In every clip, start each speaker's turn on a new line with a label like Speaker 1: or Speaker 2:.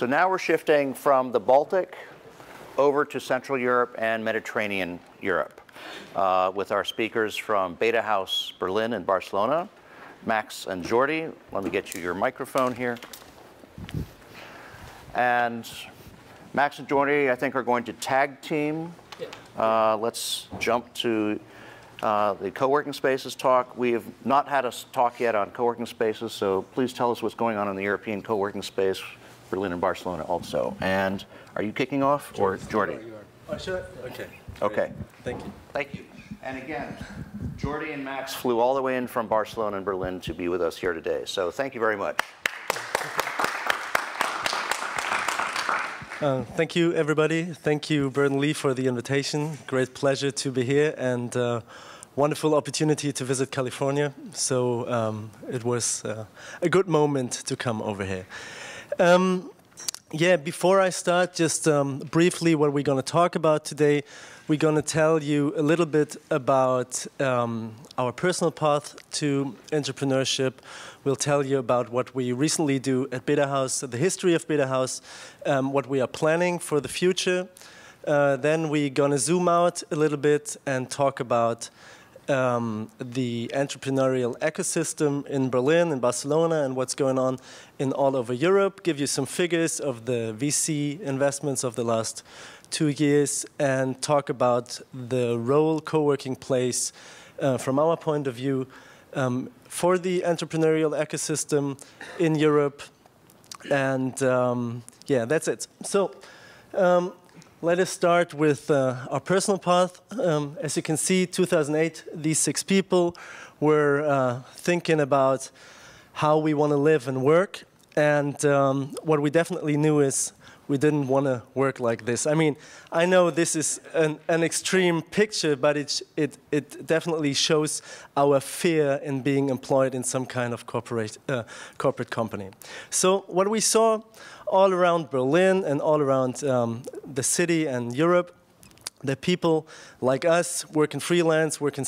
Speaker 1: So now we're shifting from the Baltic over to Central Europe and Mediterranean Europe with our speakers from Betahaus Berlin and Barcelona, Max and Jordi. Let me get you your microphone here. And Max and Jordi, I think, are going to tag team. Let's jump to the co-working spaces talk. We have not had a talk yet on co-working spaces, so please tell us what's going on in the European co-working space, Berlin and Barcelona also. And are you kicking off, or Jordi?
Speaker 2: Oh, should I? Okay.
Speaker 1: Okay.
Speaker 2: Thank you.
Speaker 1: Thank you. And again, Jordi and Max flew all the way in from Barcelona and Berlin to be with us here today. So thank you very much.
Speaker 2: Thank you, everybody. Thank you, Bert and Lee, for the invitation. Great pleasure to be here, and wonderful opportunity to visit California. So it was a good moment to come over here. Yeah, before I start, just briefly what we're going to talk about today. We're going to tell you a little bit about our personal path to entrepreneurship. We'll tell you about what we recently do at Betahaus, the history of Betahaus, what we are planning for the future. Then we're going to zoom out a little bit and talk about the entrepreneurial ecosystem in Berlin and Barcelona and what's going on in all over Europe, give you some figures of the VC investments of the last 2 years, and talk about the role co-working plays from our point of view for the entrepreneurial ecosystem in Europe. And yeah, that's it. So let us start with our personal path. As you can see, 2008, these 6 people were thinking about how we want to live and work. And what we definitely knew is we didn't want to work like this. I mean, I know this is an extreme picture, but it definitely shows our fear in being employed in some kind of corporate company. So what we saw all around Berlin and all around the city and Europe, the people like us, working freelance, working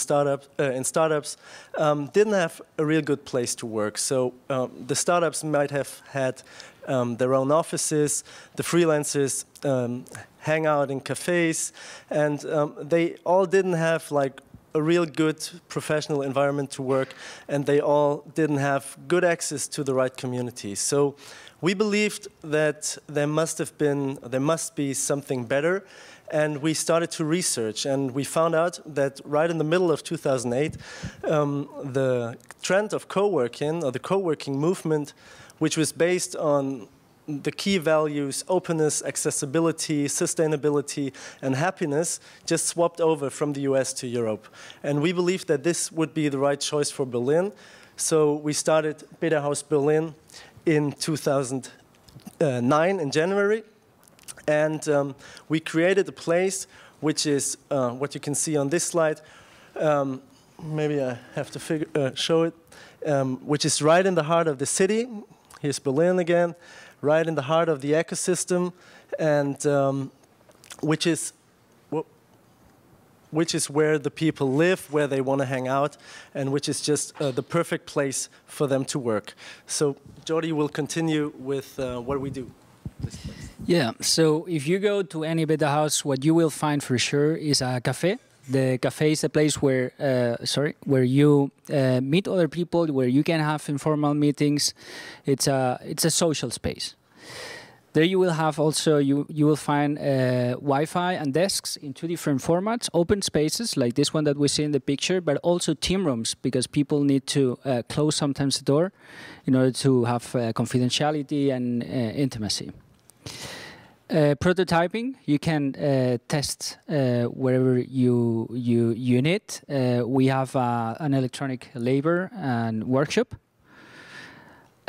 Speaker 2: in startups, didn't have a real good place to work. So the startups might have had their own offices, the freelancers hang out in cafes, and they all didn't have like a real good professional environment to work, and they all didn't have good access to the right community. So we believed that there must be something better, and we started to research, and we found out that right in the middle of 2008, the trend of co-working, or the co-working movement, which was based on the key values, openness, accessibility, sustainability, and happiness, just swapped over from the US to Europe. And we believed that this would be the right choice for Berlin. So we started Betahaus Berlin in 2009 in January. And we created a place which is what you can see on this slide. Maybe I have to show it, which is right in the heart of the city. Here's Berlin again, right in the heart of the ecosystem, and which is where the people live, where they want to hang out, and which is just the perfect place for them to work. So Jordi will continue with what we do.
Speaker 3: Yeah, so if you go to any Betahaus, what you will find for sure is a cafe. The cafe is a place where, where you meet other people, where you can have informal meetings. It's a social space. There you will have also, you will find Wi-Fi and desks in 2 different formats, open spaces like this one that we see in the picture, but also team rooms, because people need to close sometimes the door in order to have confidentiality and intimacy. Prototyping, you can test wherever you need. We have an electronic labor and workshop.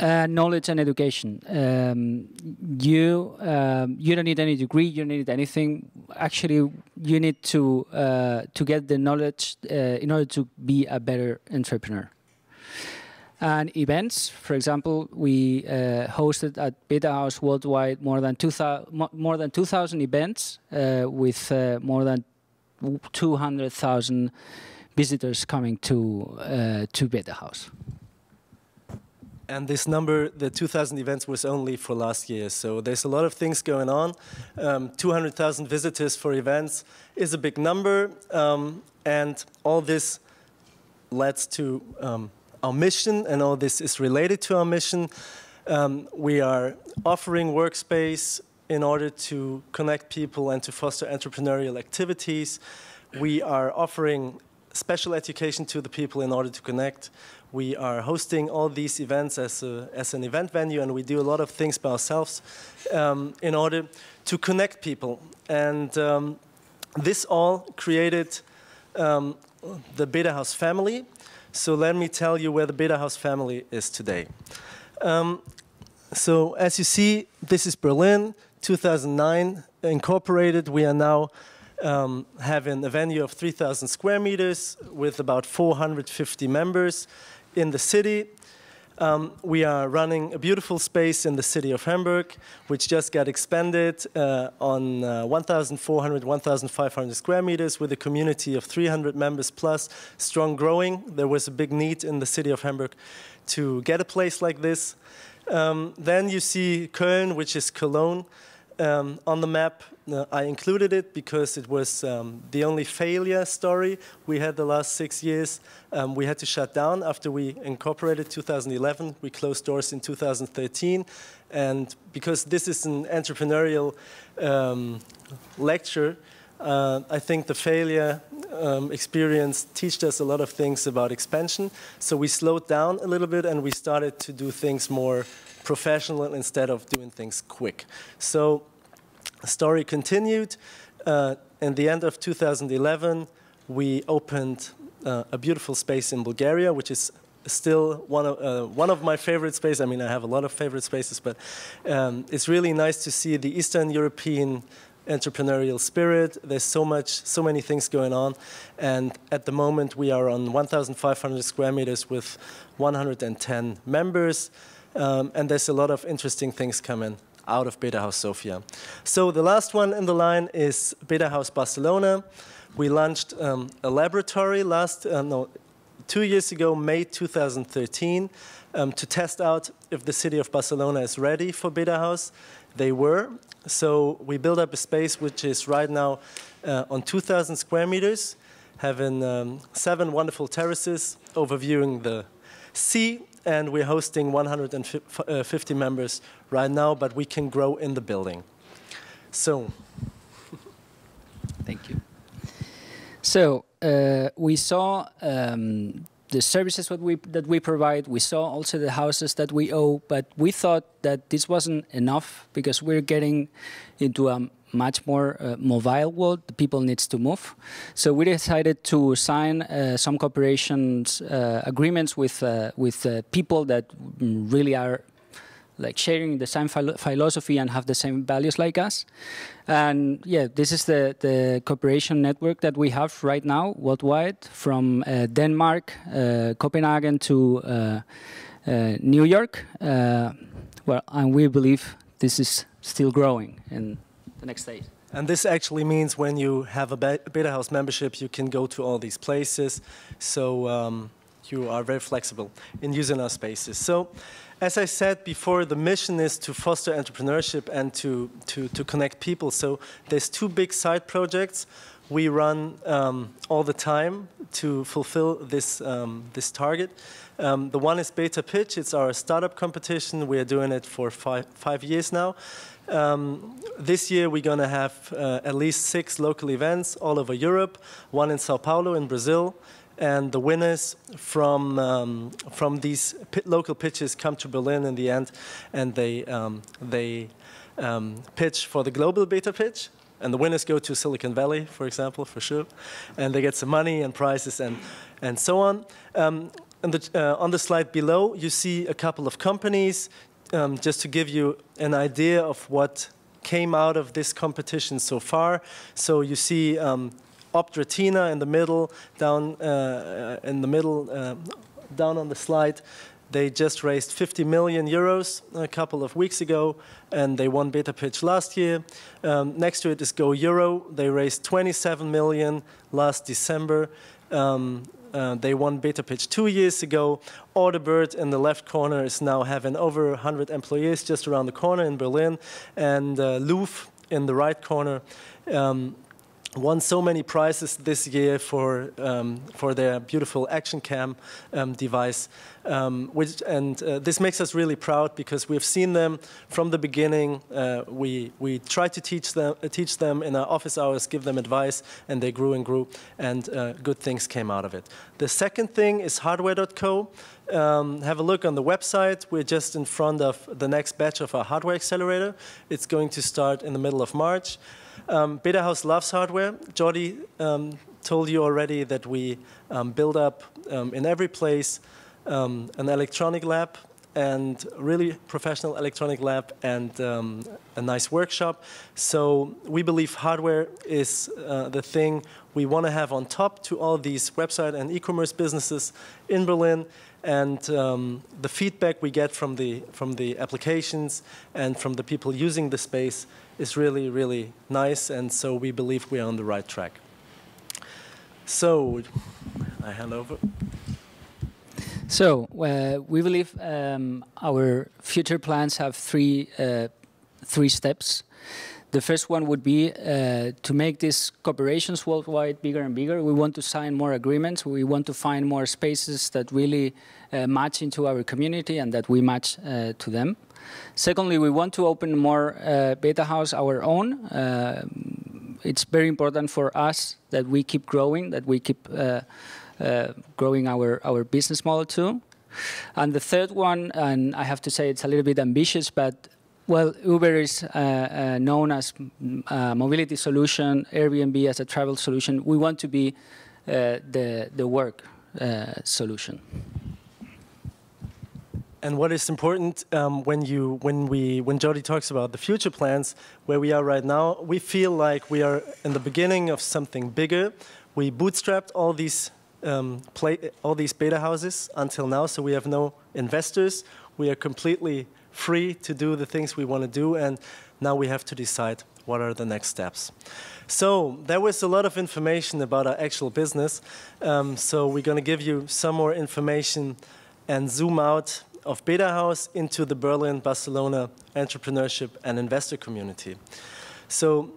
Speaker 3: Knowledge and education. You don't need any degree. You don't need anything. Actually, you need to get the knowledge in order to be a better entrepreneur. And events, for example, we hosted at Betahaus worldwide more than 2,000 events with more than 200,000 visitors coming to Betahaus.
Speaker 2: And this number, the 2,000 events, was only for last year. So there's a lot of things going on. 200,000 visitors for events is a big number. And all this leads to our mission, and all this is related to our mission. We are offering workspace in order to connect people and to foster entrepreneurial activities. We are offering special education to the people in order to connect. We are hosting all these events as an event venue, and we do a lot of things by ourselves in order to connect people. And this all created the Betahaus family. So let me tell you where the Betahaus family is today. So as you see, this is Berlin, 2009, incorporated. We are now having a venue of 3,000 square meters with about 450 members in the city. We are running a beautiful space in the city of Hamburg, which just got expanded on 1,400, 1,500 square meters with a community of 300 members plus, strong growing. There was a big need in the city of Hamburg to get a place like this. Then you see Köln, which is Cologne, on the map. I included it because it was the only failure story we had the last 6 years. We had to shut down after we incorporated 2011. We closed doors in 2013. And because this is an entrepreneurial lecture, I think the failure experience taught us a lot of things about expansion. So we slowed down a little bit and we started to do things more professional instead of doing things quick. So the story continued. In the end of 2011, we opened a beautiful space in Bulgaria, which is still one of my favorite spaces. I mean, I have a lot of favorite spaces, but it's really nice to see the Eastern European entrepreneurial spirit. There's so many things going on, and at the moment we are on 1,500 square meters with 110 members, and there's a lot of interesting things coming out of Betahaus Sofia. So the last one in the line is Betahaus Barcelona. We launched a laboratory 2 years ago, May 2013, to test out if the city of Barcelona is ready for Betahaus. They were. So we built up a space which is right now on 2,000 square meters, having 7 wonderful terraces overviewing the sea, and we're hosting 150 members right now, but we can grow in the building. So,
Speaker 3: thank you. So we saw the services that we provide. We saw also the houses that we owe, but we thought that this wasn't enough because we're getting into a much more mobile world. The people needs to move. So we decided to sign some cooperations agreements with people that really are like sharing the same philosophy and have the same values like us. And yeah, this is the cooperation network that we have right now worldwide, from Denmark, Copenhagen to New York. Well, and we believe this is still growing in the next days.
Speaker 2: And this actually means when you have a Betahaus membership, you can go to all these places. So you are very flexible in using our spaces. So, as I said before, the mission is to foster entrepreneurship and to connect people. So there's 2 big side projects we run all the time to fulfill this, this target. The one is Beta Pitch. It's our startup competition. We are doing it for five years now. This year we're going to have at least 6 local events all over Europe, one in Sao Paulo in Brazil. And the winners from these local pitches come to Berlin in the end, and they pitch for the global Beta Pitch. And the winners go to Silicon Valley, for example, for sure. And they get some money and prizes and so on. And on the slide below, you see a couple of companies, just to give you an idea of what came out of this competition so far. So you see Opdratina in the middle, down down on the slide. They just raised 50 million euros a couple of weeks ago, and they won Beta Pitch last year. Next to it is Go Euro. They raised 27 million last December. They won Beta Pitch 2 years ago. Audibird in the left corner is now having over 100 employees just around the corner in Berlin. And Louvre in the right corner won so many prizes this year for their beautiful action cam device, this makes us really proud because we've seen them from the beginning. We tried to teach them in our office hours, give them advice, and they grew and grew, and good things came out of it. The second thing is hardware.co. Have a look on the website. We're just in front of the next batch of our hardware accelerator. It's going to start in the middle of March. Betahaus loves hardware. Jordi told you already that we build up in every place an electronic lab, and really professional electronic lab, and a nice workshop. So we believe hardware is the thing we want to have on top to all these website and e-commerce businesses in Berlin. And the feedback we get from the applications and from the people using the space is really, really nice. And so we believe we are on the right track. So I hand over.
Speaker 3: So we believe our future plans have three steps. The first one would be to make these cooperations worldwide bigger and bigger. We want to sign more agreements. We want to find more spaces that really match into our community and that we match to them. Secondly, we want to open more Betahaus our own. It's very important for us that we keep growing, that we keep growing our business model too. And the third one, and I have to say it's a little bit ambitious, but well, Uber is known as a mobility solution, Airbnb as a travel solution. We want to be the work solution.
Speaker 2: And what is important when Jordi talks about the future plans, where we are right now, we feel like we are in the beginning of something bigger. We bootstrapped all these beta houses until now, so we have no investors. We are completely free to do the things we want to do, and now we have to decide what are the next steps. So there was a lot of information about our actual business, so we're going to give you some more information and zoom out of Betahaus into the Berlin, Barcelona entrepreneurship and investor community. So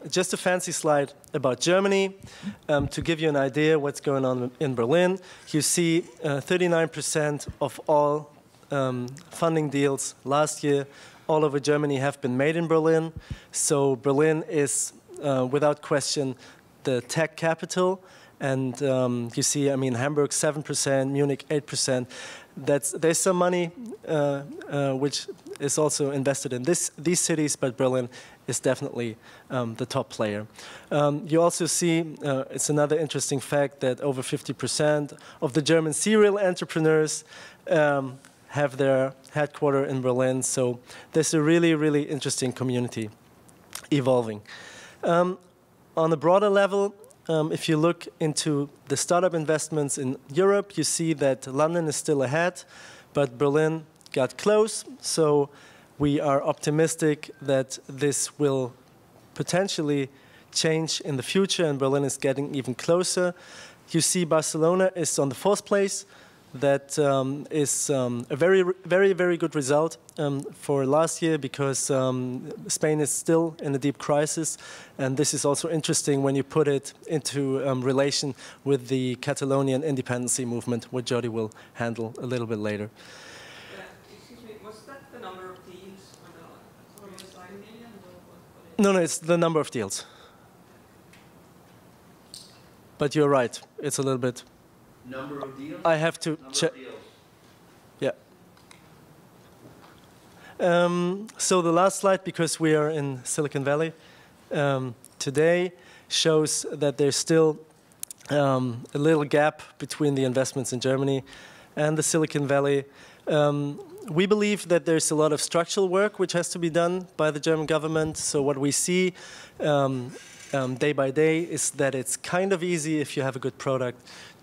Speaker 2: just a fancy slide about Germany to give you an idea what's going on in Berlin. You see 39% of all funding deals last year all over Germany have been made in Berlin. So Berlin is, without question, the tech capital. And you see, I mean, Hamburg 7%, Munich 8%. There's some money which is also invested in these cities, but Berlin is definitely the top player. You also see, it's another interesting fact that over 50% of the German serial entrepreneurs have their headquarters in Berlin. So there's a really, really interesting community evolving. On a broader level, if you look into the startup investments in Europe, you see that London is still ahead, but Berlin got close. So we are optimistic that this will potentially change in the future, and Berlin is getting even closer. You see Barcelona is on the 4th place. That is a very, very, very good result for last year, because Spain is still in a deep crisis. And this is also interesting when you put it into relation with the Catalonian independency movement, what Jordi will handle a little bit later.
Speaker 4: Excuse me, was that the number of deals on your slide, million?
Speaker 2: No, it's the number of deals. But you're right, it's a little bit.
Speaker 1: Number of deals?
Speaker 2: I have to check. Yeah. So the last slide, because we are in Silicon Valley today, shows that there's still a little gap between the investments in Germany and the Silicon Valley. We believe that there's a lot of structural work which has to be done by the German government. So what we see day by day is that it's kind of easy if you have a good product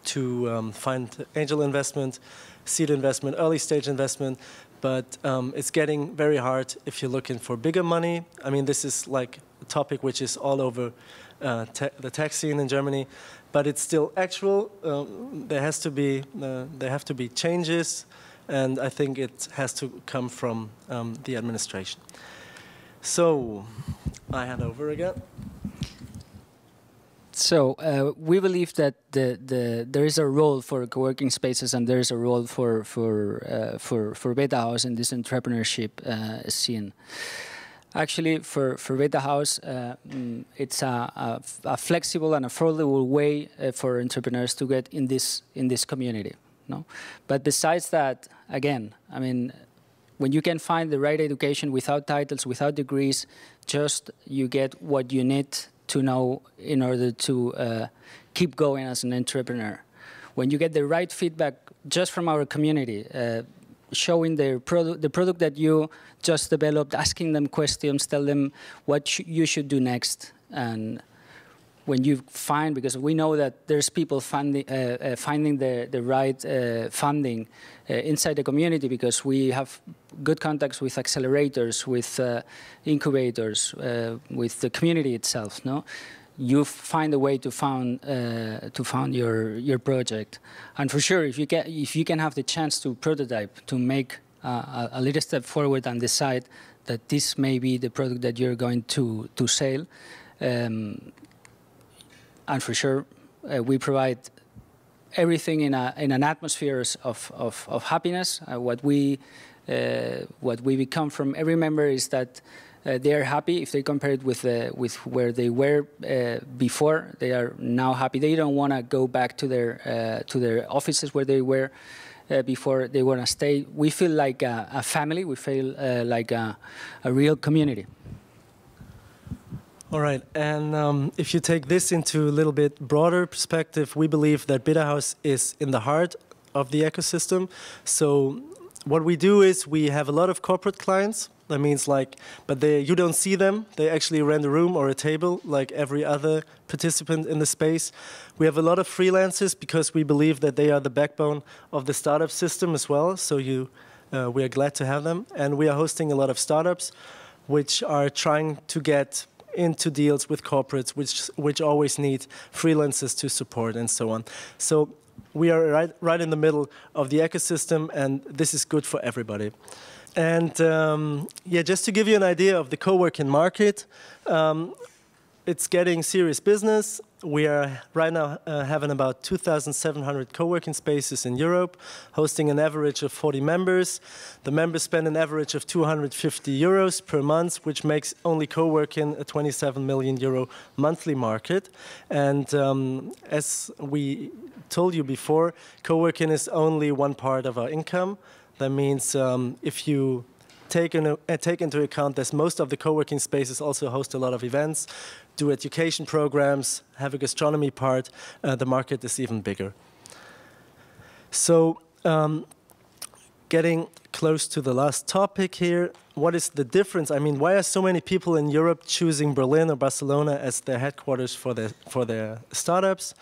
Speaker 2: to find angel investment, seed investment, early stage investment, but it's getting very hard if you're looking for bigger money. I mean, this is like topic which is all over the tech scene in Germany, but it's still actual. There have to be changes, and I think it has to come from the administration. So I hand over again.
Speaker 3: So we believe that there is a role for co-working spaces, and there is a role for Betahaus in this entrepreneurship scene. Actually, for Betahaus, it's a flexible and affordable way for entrepreneurs to get in this community. No, but besides that, again, I mean, when you can find the right education without titles, without degrees, just you get what you need to know in order to keep going as an entrepreneur. When you get the right feedback just from our community, showing the product that you just developed, asking them questions, tell them what you should do next. And when you find, because we know that there's people finding the right funding inside the community, because we have good contacts with accelerators, with incubators, with the community itself. No, you find a way to found your project, and for sure, if you can have the chance to prototype, to make a little step forward and decide that this may be the product that you're going to sell. And for sure, we provide everything in an atmosphere of happiness. What we become from every member is that they are happy. If they compare it with where they were before, they are now happy. They don't want to go back to their offices where they were before. They want to stay. We feel like a family. We feel like a real community.
Speaker 2: All right, and if you take this into a little bit broader perspective, we believe that Betahaus is in the heart of the ecosystem. So what we do is we have a lot of corporate clients. That means but you don't see them. They actually rent a room or a table like every other participant in the space. We have a lot of freelancers because we believe that they are the backbone of the startup system as well. So we are glad to have them. And we are hosting a lot of startups which are trying to get into deals with corporates, which always need freelancers to support and so on. So we are right in the middle of the ecosystem, and this is good for everybody. And yeah, just to give you an idea of the co-working market, it's getting serious business. We are right now having about 2,700 co-working spaces in Europe, hosting an average of 40 members. The members spend an average of 250 euros per month, which makes only co-working a 27 million euro monthly market. And as we told you before, co-working is only one part of our income. That means if you take into account that most of the co-working spaces also host a lot of events, do education programs, have a gastronomy part, the market is even bigger. So getting close to the last topic here, what is the difference? I mean, why are so many people in Europe choosing Berlin or Barcelona as their headquarters for their startups?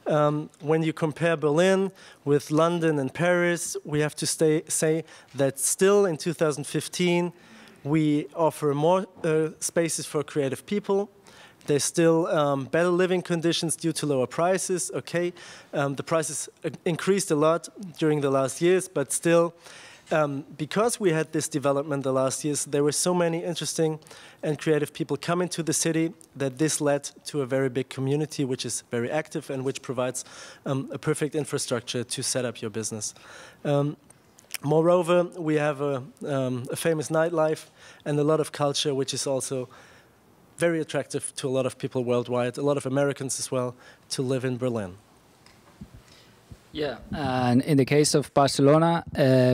Speaker 2: When you compare Berlin with London and Paris, we have to say that still in 2015, we offer more spaces for creative people. There's still better living conditions due to lower prices. Okay, the prices increased a lot during the last years, but still, because we had this development the last years, there were so many interesting and creative people coming to the city that this led to a very big community, which is very active and which provides a perfect infrastructure to set up your business. Moreover, we have a famous nightlife and a lot of culture, which is also very attractive to a lot of people worldwide, a lot of Americans as well, to live in Berlin.
Speaker 3: Yeah, and in the case of Barcelona,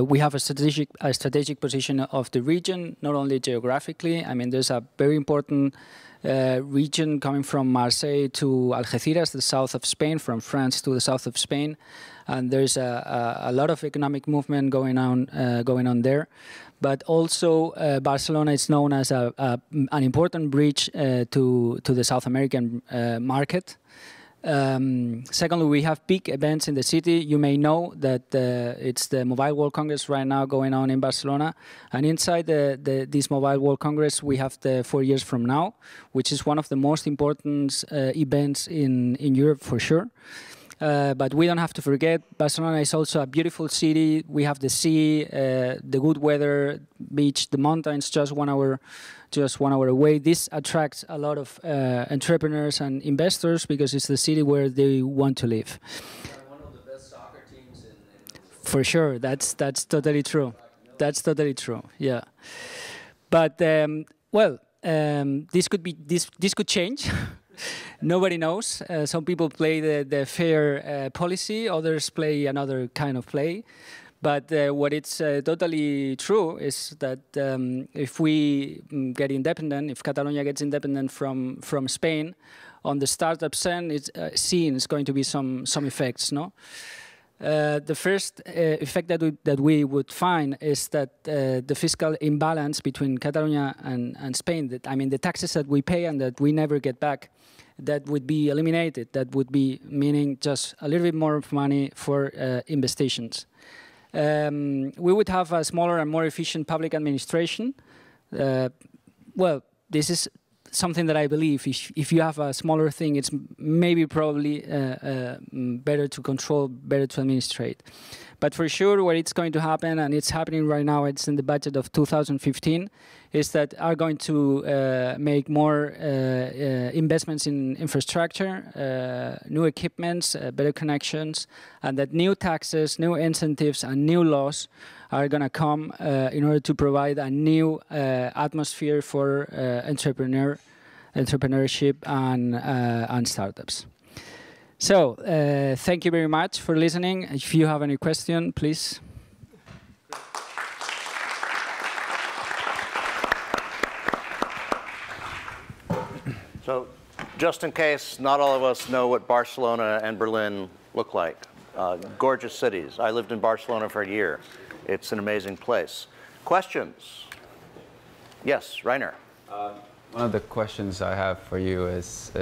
Speaker 3: we have a strategic position of the region, not only geographically. I mean, there's a very important region coming from Marseille to Algeciras, the south of Spain, from France to the south of Spain, and there's a lot of economic movement going on there. But also, Barcelona is known as an important bridge to the South American market. Secondly, we have big events in the city. You may know that it's the Mobile World Congress right now going on in Barcelona. And inside this Mobile World Congress, we have the 4 years from now, which is one of the most important events in Europe for sure. But we don't have to forget, Barcelona is also a beautiful city. We have the sea, the good weather, beach, the mountains, just 1 hour away. This attracts a lot of entrepreneurs and investors because it's the city where they want to live.
Speaker 5: One of the best soccer teams in
Speaker 3: For sure, that's totally true. That's totally true. Yeah, but this could change. Nobody knows. Some people play the fair policy, others play another kind of play. But what it's totally true is that if we get independent, if Catalonia gets independent from Spain, on the startup scene, it's going to be some effects, no? The first effect that we would find is that the fiscal imbalance between Catalonia and Spain, the taxes that we pay and that we never get back, that would be eliminated. That would be meaning just a little bit more of money for investitions. We would have a smaller and more efficient public administration. Well, this is something that I believe if you have a smaller thing, it's maybe probably better to control, better to administrate. But for sure, what it's going to happen, and it's happening right now, it's in the budget of 2015, is that are going to make more investments in infrastructure, new equipments, better connections, and that new taxes, new incentives, and new laws are going to come in order to provide a new atmosphere for entrepreneurship and startups. So, thank you very much for listening. If you have any question, please.
Speaker 1: So, just in case not all of us know what Barcelona and Berlin look like, gorgeous cities. I lived in Barcelona for a year. It's an amazing place. Questions? Yes, Rainer.
Speaker 6: One of the questions I have for you is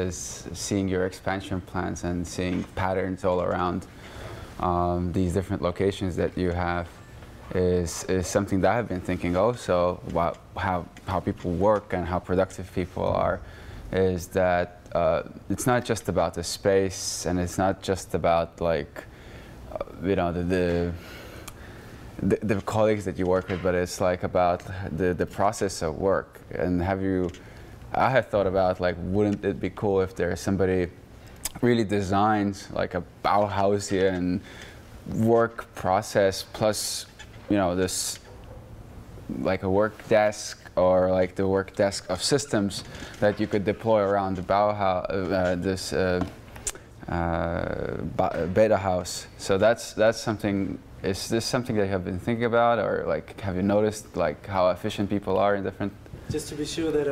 Speaker 6: seeing your expansion plans and seeing patterns all around these different locations that you have is something that I've been thinking also about how people work and how productive people are, is that it's not just about the space and it's not just about like, you know, the colleagues that you work with, but it's like about the process of work. And I had thought about, like, wouldn't it be cool if there's somebody really designs like a Bauhausian work process plus, you know, this like a work desk or like the work desk of systems that you could deploy around the Bauhaus, Betahaus. So that's something. Is this something that you have been thinking about, or like have you noticed like how efficient people are in different?
Speaker 2: Just to be sure that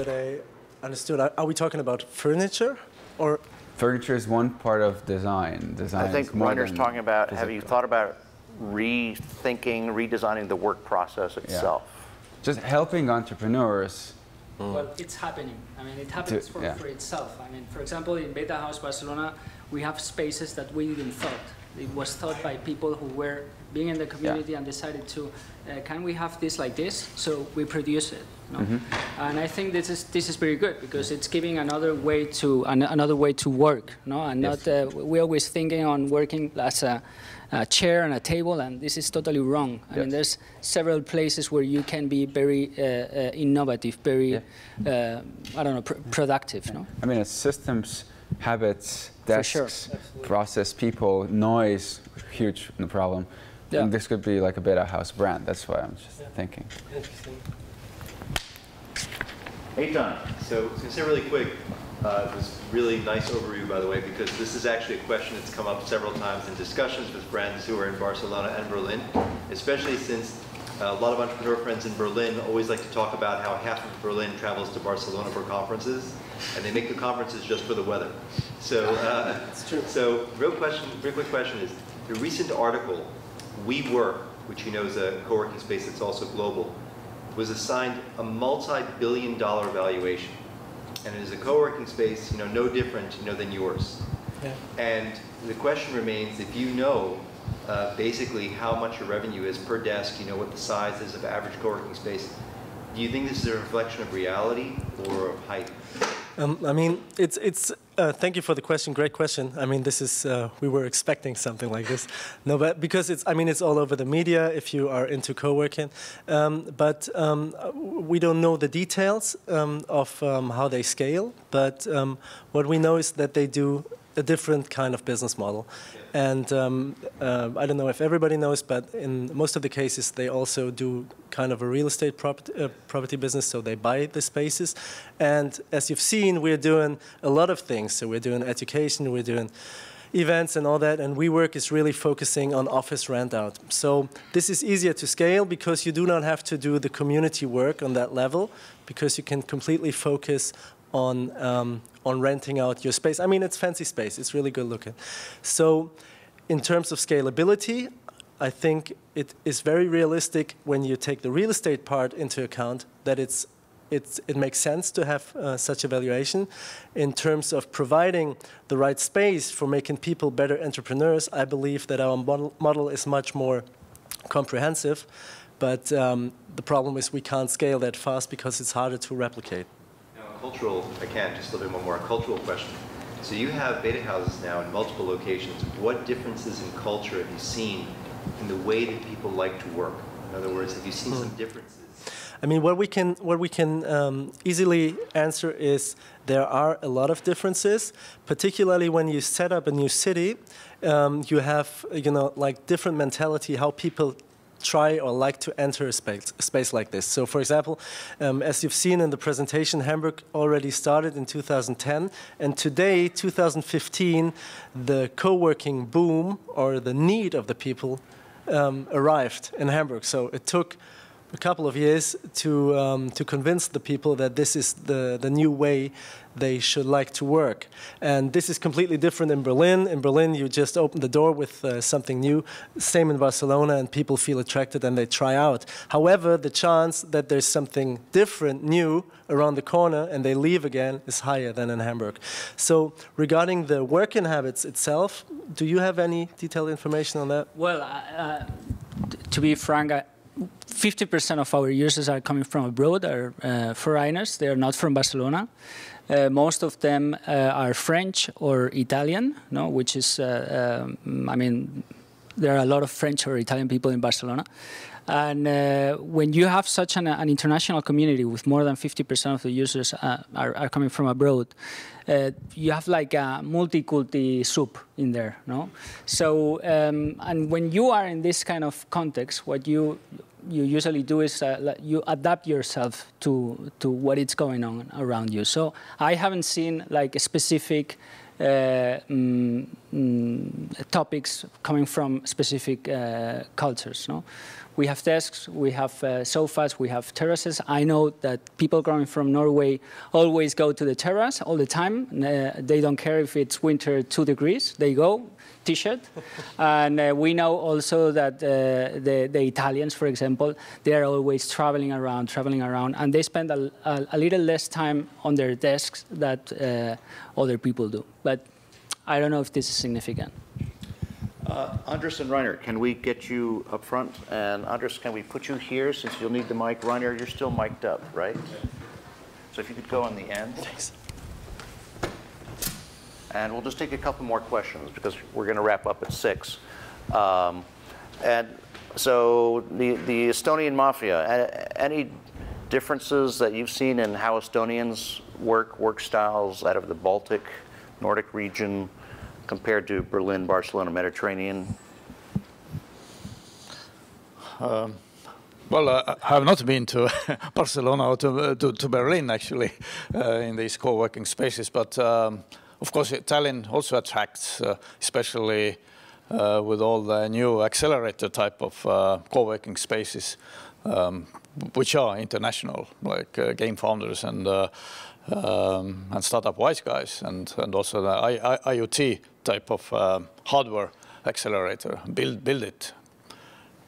Speaker 2: I understood, are we talking about furniture or?
Speaker 6: Furniture is one part of design.
Speaker 1: I think Rainer's talking about, have you thought about rethinking, redesigning the work process itself?
Speaker 6: Yeah. Just helping entrepreneurs.
Speaker 3: Well, it's happening. I mean, it happens for itself. I mean, for example, in Betahaus Barcelona, we have spaces that we didn't thought. It was thought by people who were being in the community and decided to, can we have this like this? So we produce it. No? And I think this is very good because it's giving another way to work. No, and not we're always thinking on working as a chair and a table, and this is totally wrong. I mean, there's several places where you can be very innovative, very I don't know, productive. No,
Speaker 6: I mean, it's systems, habits, desks, process, people, noise, huge problem. Yeah. And this could be like a Betahaus brand. That's why I'm just thinking.
Speaker 2: Interesting.
Speaker 1: Eitan.
Speaker 7: So I was going to say really quick, it was really nice overview, by the way, because this is actually a question that's come up several times in discussions with friends who are in Barcelona and Berlin, especially since a lot of entrepreneur friends in Berlin always like to talk about how half of Berlin travels to Barcelona for conferences, and they make the conferences just for the weather. So,
Speaker 2: it's true.
Speaker 7: So real quick question is, the recent article, WeWork, which you know is a co-working space that's also global, was assigned a multi-billion-dollar valuation. and it is a co-working space, no different, than yours.
Speaker 2: Yeah.
Speaker 7: And the question remains, if you know basically how much your revenue is per desk, what the size is of average co-working space, do you think this is a reflection of reality or of hype?
Speaker 2: I mean, thank you for the question. Great question. I mean, this is, we were expecting something like this. No, but because it's all over the media if you are into co-working. But we don't know the details of how they scale. But what we know is that they do a different kind of business model. And I don't know if everybody knows, but in most of the cases, they also do kind of a real estate property business, so they buy the spaces. And as you've seen, we're doing a lot of things. So we're doing education, we're doing events and all that, and WeWork is really focusing on office rent out. So this is easier to scale because you do not have to do the community work on that level, because you can completely focus on renting out your space. I mean, it's fancy space. It's really good looking. So in terms of scalability, I think it is very realistic when you take the real estate part into account that it makes sense to have such a valuation. In terms of providing the right space for making people better entrepreneurs, I believe that our model is much more comprehensive. But the problem is we can't scale that fast because it's harder to replicate.
Speaker 7: Cultural, just a little bit more, a cultural question. So you have Betahouses now in multiple locations. What differences in culture have you seen in the way that people like to work? In other words, have you seen some differences?
Speaker 2: I mean, what we can easily answer is there are a lot of differences, particularly when you set up a new city. You have, like different mentality, how people try or like to enter a space like this. So for example, as you've seen in the presentation, Hamburg already started in 2010, and today, 2015, the co-working boom or the need of the people arrived in Hamburg. So it took a couple of years to convince the people that this is the new way they should like to work. And this is completely different in Berlin. In Berlin, you just open the door with something new. Same in Barcelona, and people feel attracted and they try out. However, the chance that there's something different, new, around the corner and they leave again is higher than in Hamburg. So regarding the working habits itself, do you have any detailed information on that?
Speaker 3: Well, to be frank, 50% of our users are coming from abroad, are foreigners. They are not from Barcelona. Most of them are French or Italian, no? Which is, I mean, there are a lot of French or Italian people in Barcelona. And when you have such an international community with more than 50% of the users are coming from abroad, you have like a multi-culti soup in there, no? So, and when you are in this kind of context, what you usually do is you adapt yourself to what is going on around you. So I haven't seen like a specific topics coming from specific cultures, no? We have desks, we have sofas, we have terraces. I know that people coming from Norway always go to the terrace all the time. They don't care if it's winter 2 degrees. They go, T-shirt. And we know also that the Italians, for example, they are always traveling around, and they spend a little less time on their desks that other people do. But I don't know if this is significant.
Speaker 1: Andres and Rainer, can we get you up front? And Andres, can we put you here since you'll need the mic? Rainer, you're still mic'd up, right? So if you could go on the end.
Speaker 2: Thanks.
Speaker 1: And we'll just take a couple more questions because we're going to wrap up at 6. And so the Estonian mafia, any differences that you've seen in how Estonians work styles out of the Baltic, Nordic region, compared to Berlin, Barcelona, Mediterranean?
Speaker 8: Well, I have not been to Barcelona or to Berlin, actually, in these co-working spaces. But, of course, Tallinn also attracts, especially with all the new accelerator type of co-working spaces, which are international, like Game Founders and startup wise guys, and also the IoT type of hardware accelerator. Build it.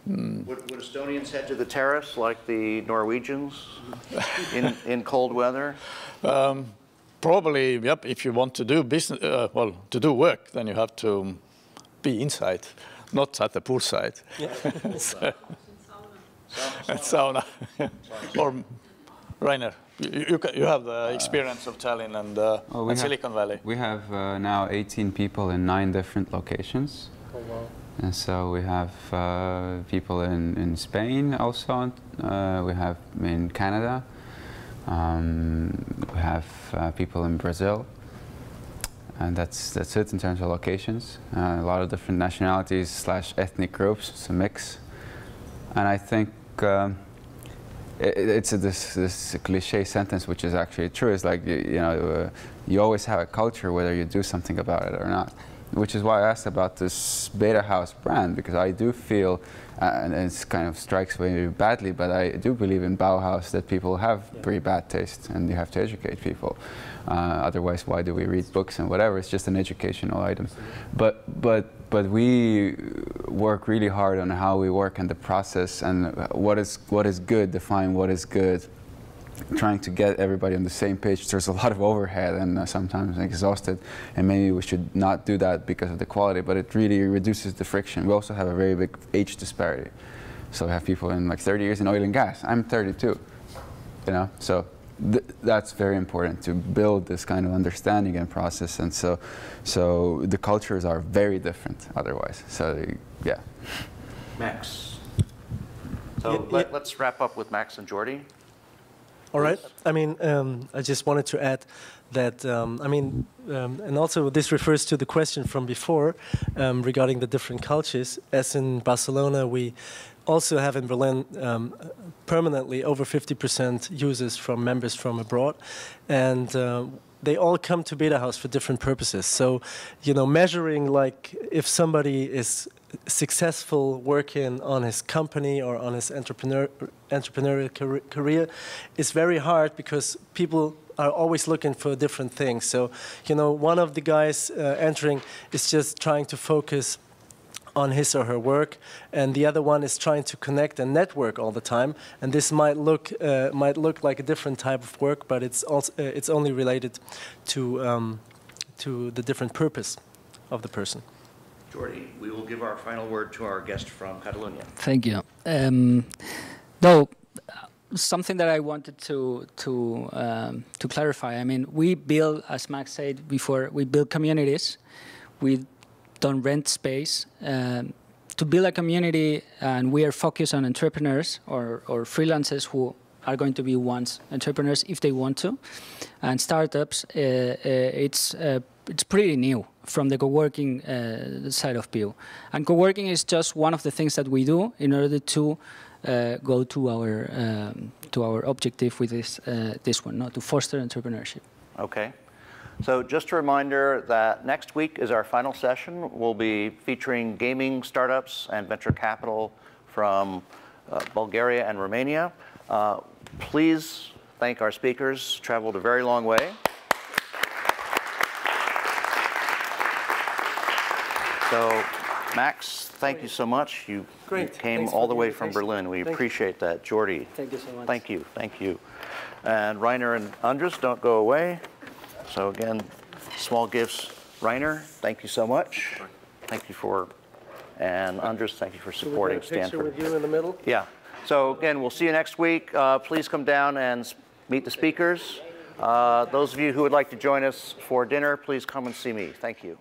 Speaker 1: Would Estonians head to the terrace like the Norwegians in cold weather?
Speaker 8: probably, yep, if you want to do business, well, to do work, then you have to be inside, not at the poolside.
Speaker 2: Yeah.
Speaker 8: Sauna. Or Rainer, you have the experience of Tallinn and Silicon Valley.
Speaker 6: We have now 18 people in 9 different locations.
Speaker 2: Oh, wow.
Speaker 6: And so we have people in Spain also, we have in Canada, we have people in Brazil, and that's it in terms of locations. A lot of different nationalities / ethnic groups, it's a mix. And I think it's this cliche sentence, which is actually true. It's like, you always have a culture whether you do something about it or not. Which is why I asked about this Betahaus brand, because I do feel, and it kind of strikes me badly, but I do believe in Bauhaus that people have pretty bad taste, and you have to educate people. Otherwise, why do we read books and whatever? It's just an educational item. But we work really hard on how we work and the process and what is good, define what is good. Trying to get everybody on the same page. There's a lot of overhead and sometimes exhausted, and maybe we should not do that because of the quality, but it really reduces the friction. We also have a very big age disparity. So we have people in like 30 years in oil and gas. I'm 32, so that's very important to build this kind of understanding and process, and so the cultures are very different otherwise. So yeah.
Speaker 1: Max. So let's wrap up with Max and Jordi.
Speaker 2: All right. I mean, I just wanted to add that, and also this refers to the question from before regarding the different cultures. As in Barcelona, we also have in Berlin permanently over 50% users from members from abroad. And they all come to Betahaus for different purposes. So, measuring like if somebody is successful working on his company or on his entrepreneurial career is very hard because people are always looking for different things. So, one of the guys entering is just trying to focus on his or her work, and the other one is trying to connect and network all the time. And this might look like a different type of work, but it's only related to the different purpose of the person.
Speaker 1: Jordi, we will give our final word to our guest from Catalonia.
Speaker 3: Thank you. No, something that I wanted to clarify. I mean, we build, as Max said before, we build communities. We don't rent space. To build a community, and we are focused on entrepreneurs or freelancers who are going to be once entrepreneurs if they want to, and startups. It's pretty new from the co-working side of view, and co-working is just one of the things that we do in order to go to our objective with this one, to foster entrepreneurship.
Speaker 1: Okay. So just a reminder that next week is our final session. We'll be featuring gaming startups and venture capital from Bulgaria and Romania. Please thank our speakers, traveled a very long way. So, Max, thank you so much. You came all the way from Berlin. We appreciate that. Jordi.
Speaker 3: Thank you so much.
Speaker 1: Thank you. Thank you. And Rainer and Andres, don't go away. So again, small gifts. Rainer, thank you so much. Thank you and Andres, thank you for supporting Stanford.
Speaker 2: Picture with you in the middle?
Speaker 1: Yeah. So again, we'll see you next week. Please come down and meet the speakers. Those of you who would like to join us for dinner, please come and see me. Thank you.